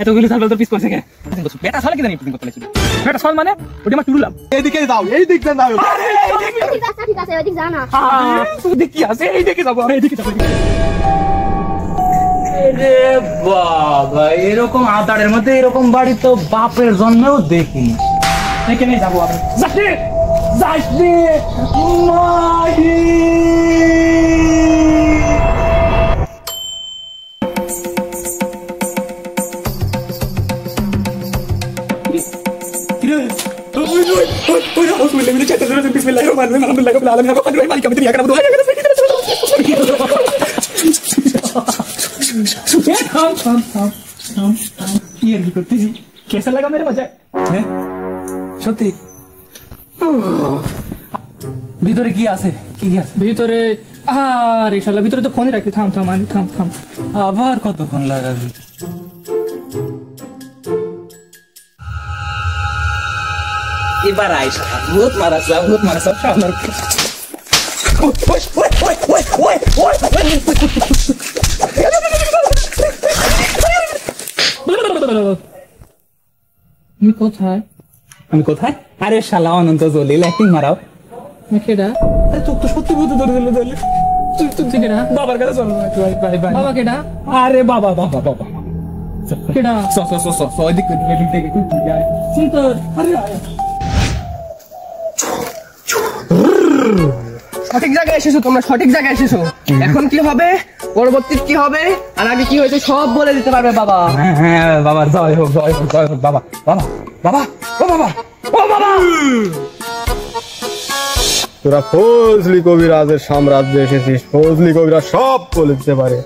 এতগুলো সাল তোর পিস করছে কে বেটা সাল কি জানি পিস করতে লাগছিল বেটা সাল মানে ওটা মা টুরুলাম এইদিকে যাও এই দিক দেন যাও ঠিক আছে ওইদিক যা না ওইদিক কি আছে এইদিকে যাব আর এইদিকে যাব রে বাবা এরকম আদারের মধ্যে এরকম বাড়ি তো বাপের জন্মেও দেখিনি এখানে যাব আমরা যাচ্ছি যাচ্ছি মাহি कैसा लगा मेरे मजा সত্যি ভিতরে কি আছে কি আছে ভিতরে আরে শালা ভিতরে তো ফোনই রাখি থাম থাম আমি থাম থাম আবার কতক্ষণ লাগাবি এবার আইসা ভূত মারা সব সামনে আমি কোথায় আরে শালা অনন্ত জলিল অ্যাক্টিং মারাও কেডা আরে চোখ তো সত্যি ভূত ধরে দিল তুই কেডা বাবার কাছে চল ভাই বাবা কেডা আরে বাবা কেডা সো এদিক থেকে তুই যায় চিন্তা আরে সঠিক জায়গায় এসেছো তোমরা সঠিক জায়গায় এসেছো এখন কি হবে পরবর্তী কি হবে আর আগে কি হয়েছে সব বলে দিতে পারবে বাবা হ্যাঁ বাবা জয় হোক বাবা ও বাবা তোরা ফজলি কবিরাজের সাম্রাজ্যে এসেছিস ফজলি কবিরাজ সব বলে দিতে পারে